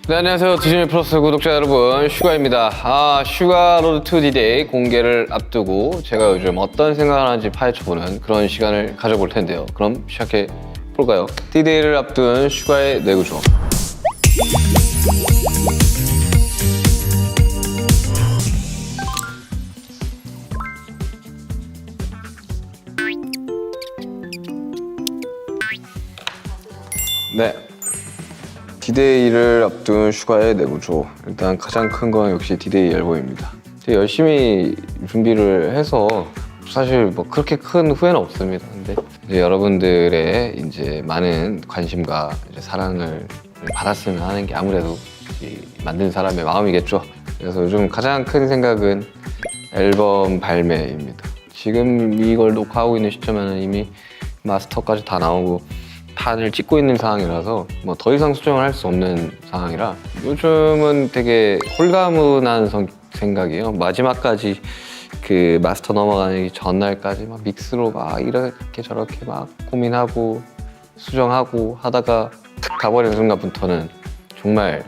네, 안녕하세요. 디즈니 플러스 구독자 여러분, 슈가입니다. 슈가 로드 투 디데이 공개를 앞두고 제가 요즘 어떤 생각을 하는지 파헤쳐보는 그런 시간을 가져볼 텐데요. 그럼 시작해 볼까요? 디데이를 앞둔 슈가의 뇌구조. 네. 디데이를 앞둔 슈가의 뇌구조. 일단 가장 큰 건 역시 디데이 앨범입니다. 되게 열심히 준비를 해서 사실 뭐 그렇게 큰 후회는 없습니다. 근데 이제 여러분들의 이제 많은 관심과 이제 사랑을 받았으면 하는 게 아무래도 이 만든 사람의 마음이겠죠. 그래서 요즘 가장 큰 생각은 앨범 발매입니다. 지금 이걸 녹화하고 있는 시점에는 이미 마스터까지 다 나오고 판을 찍고 있는 상황이라서 뭐 더 이상 수정을 할 수 없는 상황이라 요즘은 되게 홀가분한 생각이에요. 마지막까지 그 마스터 넘어가기 전날까지 막 믹스로 막 이렇게 저렇게 막 고민하고 수정하고 하다가 탁 가버리는 순간부터는 정말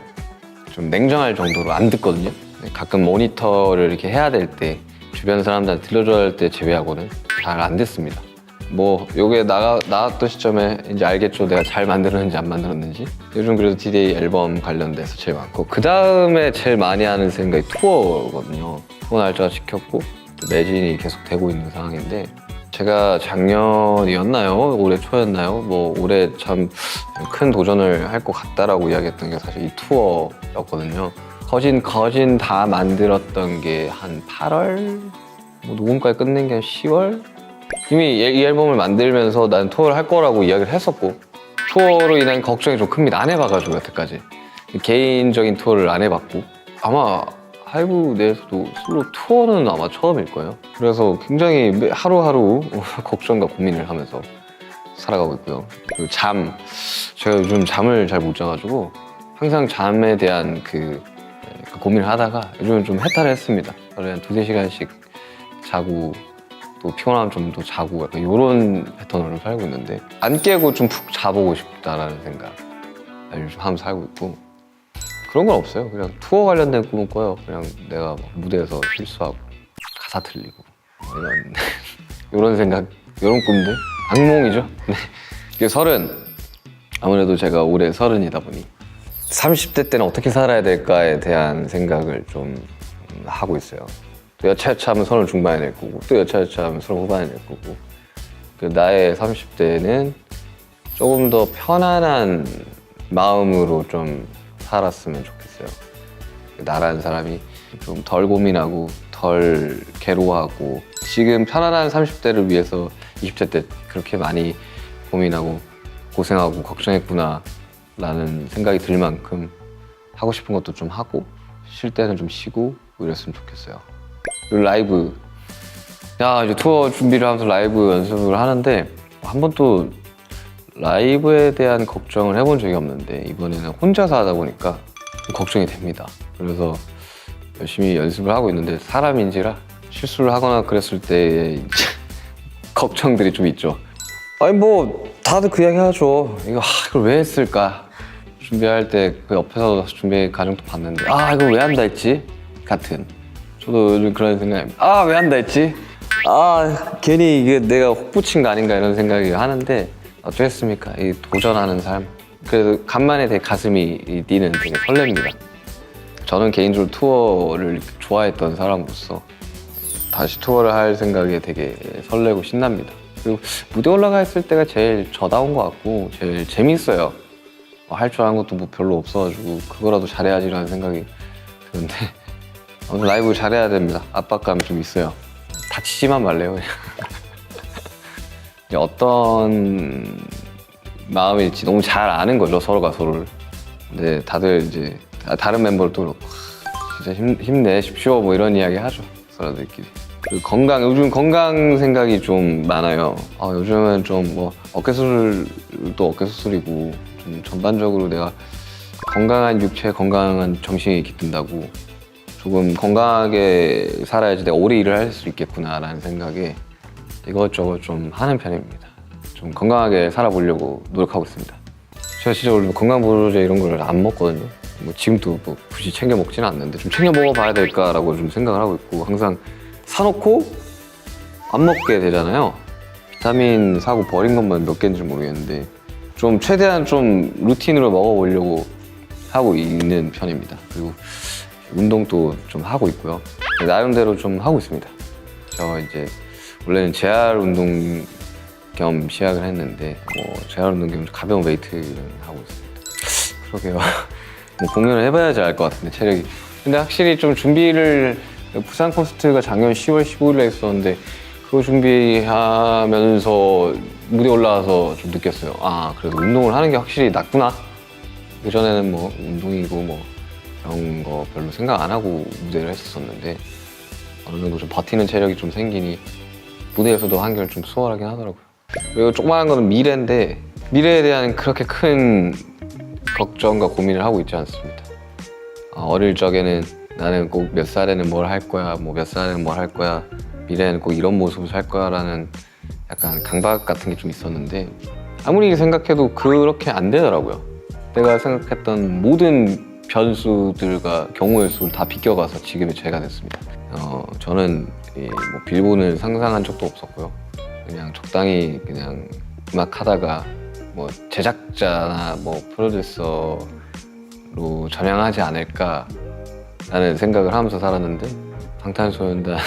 좀 냉정할 정도로 안 듣거든요. 가끔 모니터를 이렇게 해야 될 때 주변 사람들한테 들려줘야 할 때 제외하고는 잘 안 듣습니다. 뭐 요게 나왔던 시점에 이제 알겠죠. 내가 잘 만들었는지 안 만들었는지. 요즘 그래도 디데이 앨범 관련돼서 제일 많고, 그 다음에 제일 많이 하는 생각이 투어거든요. 투어 날짜가 지켰고 또 매진이 계속 되고 있는 상황인데, 제가 작년이었나요? 올해 초였나요? 뭐 올해 참 큰 도전을 할 것 같다라고 이야기했던 게 사실 이 투어였거든요. 거진 다 만들었던 게 한 8월? 뭐 녹음까지 끝낸 게 한 10월? 이미 이 앨범을 만들면서 난 투어를 할 거라고 이야기를 했었고, 투어로 인한 걱정이 좀 큽니다. 안 해봐가지고 여태까지 개인적인 투어를 안 해봤고, 아마 하이브 내에서도 솔로 투어는 아마 처음일 거예요. 그래서 굉장히 하루하루 걱정과 고민을 하면서 살아가고 있고요. 그리고 제가 요즘 잠을 잘 못 자가지고 항상 잠에 대한 그 고민을 하다가 요즘은 좀 해탈을 했습니다. 하루에 한 2-3시간씩 자고 또 피곤하면 좀 더 자고 약간 이런 패턴으로 살고 있는데, 안 깨고 좀 푹 자보고 싶다라는 생각 요즘 하면서 살고 있고, 그런 건 없어요. 그냥 투어 관련된 꿈은 꿔요. 그냥 내가 막 무대에서 실수하고 가사 틀리고 이런 이런 생각, 이런 꿈들, 악몽이죠. 네. 이게 30, 아무래도 제가 올해 30이다 보니 30대 때는 어떻게 살아야 될까에 대한 생각을 좀 하고 있어요. 또 여차여차하면 30 중반에 낼 거고, 또 여차여차하면 30 후반에 낼 거고, 나의 30대는 조금 더 편안한 마음으로 좀 살았으면 좋겠어요. 나라는 사람이 좀 덜 고민하고 덜 괴로워하고, 지금 편안한 30대를 위해서 20대 때 그렇게 많이 고민하고 고생하고 걱정했구나 라는 생각이 들 만큼 하고 싶은 것도 좀 하고, 쉴 때는 좀 쉬고 이랬으면 좋겠어요. 그리고 라이브, 이제 투어 준비를 하면서 라이브 연습을 하는데 한 번도 라이브에 대한 걱정을 해본 적이 없는데, 이번에는 혼자서 하다 보니까 걱정이 됩니다. 그래서 열심히 연습을 하고 있는데, 사람인지라 실수를 하거나 그랬을 때의 걱정들이 좀 있죠. 아니 뭐 다들 그 이야기 하죠. 이걸 왜 했을까? 준비할 때 그 옆에서 준비 과정도 봤는데, 이걸 왜 한다 했지? 같은. 저도 요즘 그런 생각입니다. 왜 한다 했지? 괜히 이게 내가 혹 붙인 거 아닌가 이런 생각이 하는데, 어쩌겠습니까? 이 도전하는 삶. 그래도 간만에 되게 가슴이 뛰는, 되게 설렙니다. 저는 개인적으로 투어를 좋아했던 사람으로서 다시 투어를 할 생각에 되게 설레고 신납니다. 그리고 무대 올라가 있을 때가 제일 저다운 것 같고 제일 재밌어요. 할 줄 아는 것도 뭐 별로 없어가지고 그거라도 잘해야지라는 생각이 드는데, 라이브 잘해야 됩니다. 압박감이 좀 있어요. 다치지만 말래요. 어떤 마음일지 너무 잘 아는 거죠, 서로가 서로를. 근데 다들 이제 다른 멤버들도 그렇고 진짜 힘내십시오 뭐 이런 이야기 하죠, 사람들끼리. 요즘 건강 생각이 좀 많아요. 요즘은 좀 뭐 어깨 수술도 어깨 수술이고, 좀 전반적으로 내가 건강한 육체, 건강한 정신이 깃든다고 조금 건강하게 살아야지 내가 오래 일을 할 수 있겠구나라는 생각에 이것저것 좀 하는 편입니다. 좀 건강하게 살아보려고 노력하고 있습니다. 제가 진짜 원래 건강보조제 이런 걸 안 먹거든요. 뭐 지금도 뭐 굳이 챙겨 먹지는 않는데 좀 챙겨 먹어봐야 될까라고 좀 생각을 하고 있고 항상 사놓고 안 먹게 되잖아요. 비타민 사고 버린 것만 몇 개인지 모르겠는데 좀 최대한 좀 루틴으로 먹어보려고 하고 있는 편입니다. 그리고 운동도 좀 하고 있고요. 나름대로 좀 하고 있습니다. 저 이제 원래는 재활 운동 겸 시작을 했는데 재활 운동 겸 가벼운 웨이트를 하고 있습니다. 그러게요. 뭐 공연을 해봐야지 알 것 같은데 체력이. 근데 확실히 좀 준비를 부산 콘서트가 작년 10월 15일에 했었는데 그거 준비하면서 무대 올라와서 좀 느꼈어요. 아 그래도 운동을 하는 게 확실히 낫구나. 그전에는 뭐 운동이고 뭐 그런 거 별로 생각 안 하고 무대를 했었는데 어느 정도 좀 버티는 체력이 좀 생기니 무대에서도 한결 좀 수월하긴 하더라고요. 그리고 조그마한 거는 미래인데 미래에 대한 그렇게 큰 걱정과 고민을 하고 있지 않습니다. 어릴 적에는 나는 꼭 몇 살에는 뭘 할 거야, 뭐 몇 살에는 뭘 할 거야, 미래에는 꼭 이런 모습을 살 거야라는 약간 강박 같은 게 좀 있었는데 아무리 생각해도 그렇게 안 되더라고요. 내가 생각했던 모든 변수들과 경우의 수를 다 비껴가서 지금의 제가 됐습니다. 저는 뭐 빌보는 상상한 적도 없었고요. 그냥 적당히 그냥 음악 하다가 뭐 제작자나 뭐 프로듀서로 전향하지 않을까라는 생각을 하면서 살았는데 방탄소년단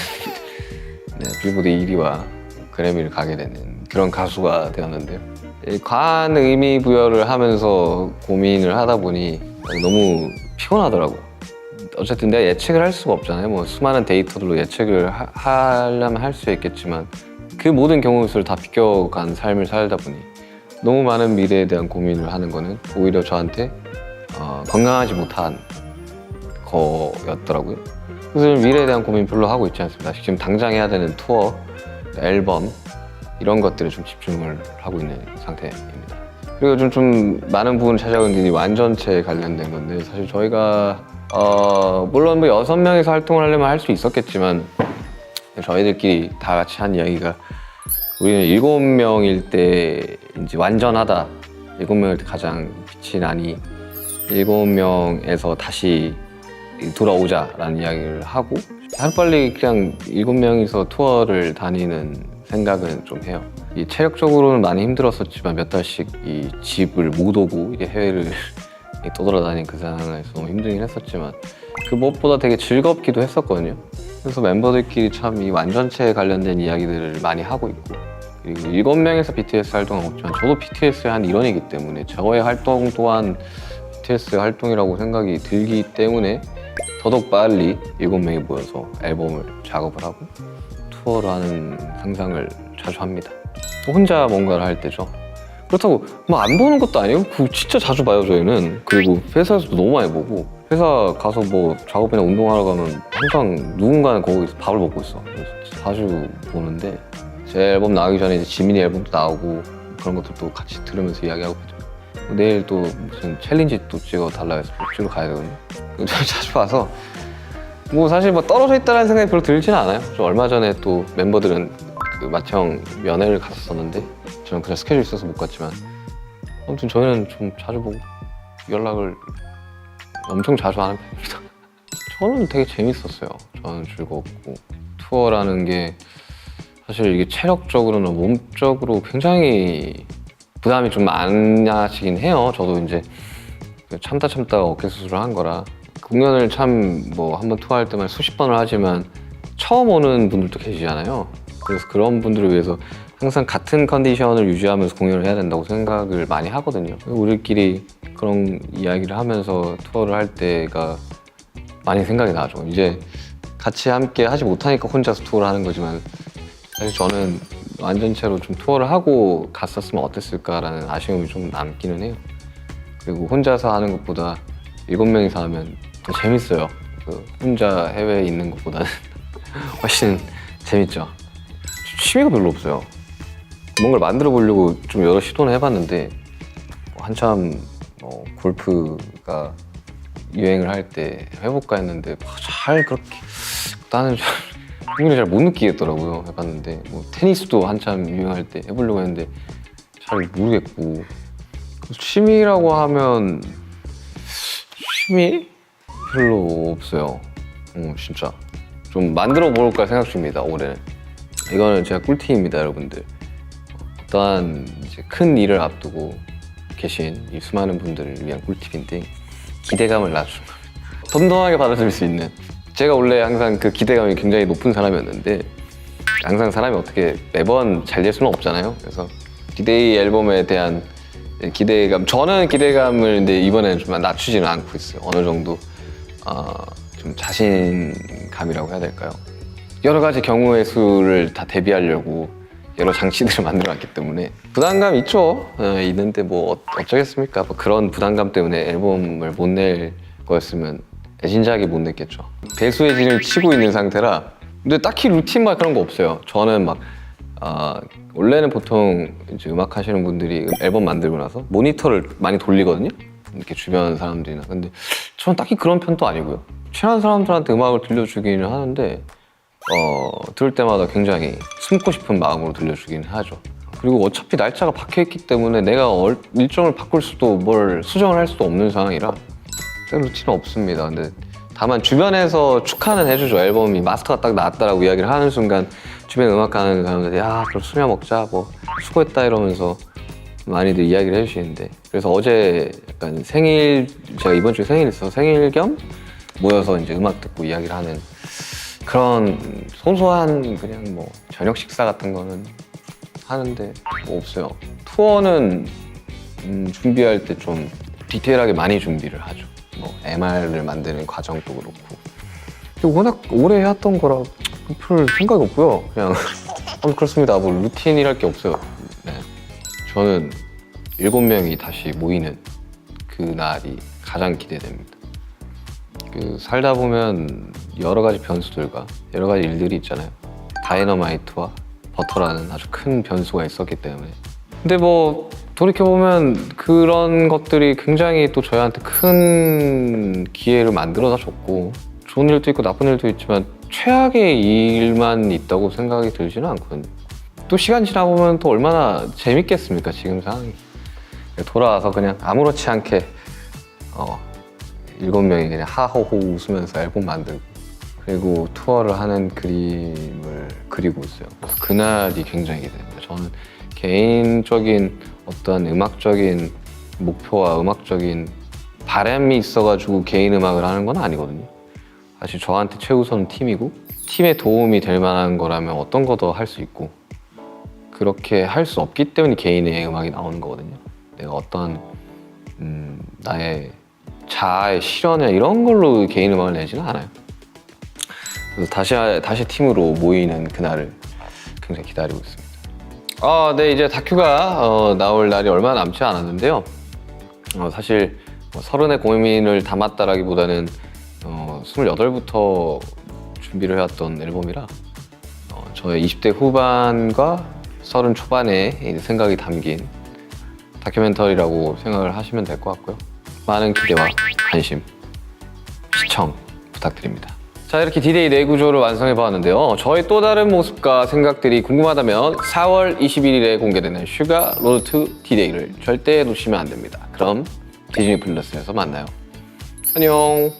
빌보드 1위와 그래미를 가게 되는 그런 가수가 되었는데요. 과한 의미 부여를 하면서 고민을 하다 보니 너무 피곤하더라고요. 어쨌든 내가 예측을 할 수가 없잖아요. 뭐 수많은 데이터들로 예측을 하려면 할 수 있겠지만 그 모든 경우의 수를 다 비껴간 삶을 살다 보니 너무 많은 미래에 대한 고민을 하는 거는 오히려 저한테 건강하지 못한 거였더라고요. 그래서 미래에 대한 고민 별로 하고 있지 않습니다. 지금 당장 해야 되는 투어, 앨범 이런 것들에 좀 집중을 하고 있는 상태입니다. 그리고 좀 많은 부분을 찾아온 게 완전체에 관련된 건데 사실 저희가 물론 뭐 6명이서 활동을 하려면 할 수 있었겠지만 저희들끼리 다 같이 한 이야기가 우리는 7명일 때 이제 완전하다. 7명일 때 가장 빛이 나니 7명에서 다시 돌아오자라는 이야기를 하고 하루빨리 그냥 7명이서 투어를 다니는 생각은 좀 해요. 이 체력적으로는 많이 힘들었었지만 몇 달씩 이 집을 못 오고 이제 해외를 떠돌아다니는 그 상황에서 너무 힘들긴 했었지만 그 무엇보다 되게 즐겁기도 했었거든요. 그래서 멤버들끼리 참 이 완전체에 관련된 이야기들을 많이 하고 있고 그리고 7명에서 BTS 활동은 없지만 저도 BTS의 한 일원이기 때문에 저의 활동 또한 BTS의 활동이라고 생각이 들기 때문에 더더욱 빨리 7명이 모여서 앨범을 작업을 하고 투어를 하는 상상을 자주 합니다. 혼자 뭔가를 할 때죠. 그렇다고 뭐 안 보는 것도 아니고 진짜 자주 봐요 저희는. 그리고 회사에서도 너무 많이 보고 회사 가서 뭐 작업이나 운동하러 가면 항상 누군가는 거기서 밥을 먹고 있어. 그래서 자주 보는데 제 앨범 나오기 전에 이제 지민이 앨범도 나오고 그런 것들도 같이 들으면서 이야기하고 있죠. 내일 또 무슨 챌린지 또 찍어달라 해서 찍으러 가야 되거든요. 자주 봐서 뭐 사실 뭐 떨어져 있다는 생각이 별로 들지는 않아요. 저 얼마 전에 또 멤버들은 그 맏형 면회를 갔었는데 저는 그냥 스케줄이 있어서 못 갔지만 아무튼 저희는 좀 자주 보고 연락을 엄청 자주 하는 편입니다. 저는 되게 재밌었어요. 저는 즐겁고 투어라는 게 사실 이게 체력적으로나 몸적으로 굉장히 부담이 좀 많아지긴 해요. 저도 이제 참다가 어깨 수술을 한 거라 공연을 참 뭐 한번 투어할 때만 수십 번을 하지만 처음 오는 분들도 계시잖아요. 그래서 그런 분들을 위해서 항상 같은 컨디션을 유지하면서 공연을 해야 된다고 생각을 많이 하거든요. 우리끼리 그런 이야기를 하면서 투어를 할 때가 많이 생각이 나죠. 이제 같이 함께 하지 못하니까 혼자서 투어를 하는 거지만 사실 저는 완전체로 좀 투어를 하고 갔었으면 어땠을까라는 아쉬움이 좀 남기는 해요. 그리고 혼자서 하는 것보다 7명이서 하면 더 재밌어요. 그 혼자 해외에 있는 것보다는 훨씬 재밌죠. 취미가 별로 없어요. 뭔가를 만들어 보려고 좀 여러 시도는 해봤는데 한참 골프가 유행을 할 때 해볼까 했는데 잘 그렇게 나는 흥미를 잘 못 느끼겠더라고요. 해봤는데 뭐 테니스도 한참 유행할 때 해보려고 했는데 잘 모르겠고 취미라고 하면 취미? 별로 없어요. 진짜 좀 만들어 볼까 생각 중입니다. 올해는. 이거는 제가 꿀팁입니다, 여러분들. 어떠한 이제 큰 일을 앞두고 계신 이 수많은 분들을 위한 꿀팁인데, 기대감을 낮추는 겁니다. 덤덤하게 받아들일 수 있는. 제가 원래 항상 그 기대감이 굉장히 높은 사람이었는데, 항상 사람이 어떻게 매번 잘 될 수는 없잖아요. 그래서 디데이 앨범에 대한 기대감, 저는 기대감을 근데 이번에는 좀 낮추지는 않고 있어요. 어느 정도 좀 자신감이라고 해야 될까요? 여러 가지 경우의 수를 다 대비하려고 여러 장치들을 만들어놨기 때문에 부담감 있죠. 있는데 뭐 어쩌겠습니까? 뭐 그런 부담감 때문에 앨범을 못 낼 거였으면 애진작이 못 냈겠죠. 배수의 진을 치고 있는 상태라. 근데 딱히 루틴 막 그런 거 없어요. 저는 막 원래는 보통 이제 음악 하시는 분들이 앨범 만들고 나서 모니터를 많이 돌리거든요. 이렇게 주변 사람들이나. 근데 저는 딱히 그런 편도 아니고요. 친한 사람들한테 음악을 들려주기는 하는데 들을 때마다 굉장히 숨고 싶은 마음으로 들려주긴 하죠. 그리고 어차피 날짜가 박혀있기 때문에 내가 일정을 바꿀 수도 뭘 수정을 할 수도 없는 상황이라 루틴은 없습니다. 근데 다만 주변에서 축하는 해주죠. 앨범이 마스터가 딱 나왔다라고 이야기를 하는 순간 주변 음악하는 사람들이 야 그럼 수며 먹자 뭐 수고했다 이러면서 많이들 이야기를 해주시는데, 그래서 어제 약간 제가 이번 주에 생일이 있어서 생일 겸 모여서 이제 음악 듣고 이야기를 하는 그런 소소한 그냥 뭐 저녁 식사 같은 거는 하는데 뭐 없어요. 투어는 준비할 때 좀 디테일하게 많이 준비를 하죠. 뭐 MR을 만드는 과정도 그렇고. 워낙 오래 해왔던 거라 별 생각이 없고요. 그냥 그렇습니다. 뭐 루틴이랄 게 없어요. 네. 저는 7명이 다시 모이는 그날이 가장 기대됩니다. 살다 보면 여러 가지 변수들과 여러 가지 일들이 있잖아요. 다이너마이트와 버터라는 아주 큰 변수가 있었기 때문에. 근데 뭐 돌이켜보면 그런 것들이 굉장히 또 저희한테 큰 기회를 만들어다 줬고, 좋은 일도 있고 나쁜 일도 있지만 최악의 일만 있다고 생각이 들지는 않거든요. 또 시간 지나보면 또 얼마나 재밌겠습니까, 지금 상황이. 돌아와서 그냥 아무렇지 않게 7명이 그냥 하호호 웃으면서 앨범 만들고 그리고 투어를 하는 그림을 그리고 있어요. 그래서 그날이 굉장히 기대됩니다. 저는 개인적인 어떤 음악적인 목표와 음악적인 바람이 있어가지고 개인 음악을 하는 건 아니거든요. 사실 저한테 최우선은 팀이고, 팀에 도움이 될 만한 거라면 어떤 거 더 할 수 있고, 그렇게 할 수 없기 때문에 개인의 음악이 나오는 거거든요. 내가 어떤 나의 자아의 실현이나 이런 걸로 개인 음악을 내지는 않아요. 그래서 다시 팀으로 모이는 그날을 굉장히 기다리고 있습니다. 네, 이제 다큐가 나올 날이 얼마 남지 않았는데요. 사실 30의 고민을 담았다라기보다는 28부터 준비를 해왔던 앨범이라 저의 20대 후반과 30 초반의 생각이 담긴 다큐멘터리라고 생각을 하시면 될 것 같고요. 많은 기대와 관심, 시청 부탁드립니다. 자, 이렇게 디데이 내구조를 완성해 보았는데요. 저의 또 다른 모습과 생각들이 궁금하다면 4월 21일에 공개되는 슈가 로드 투 디데이를 절대 놓치면 안 됩니다. 그럼 디즈니 플러스에서 만나요. 안녕.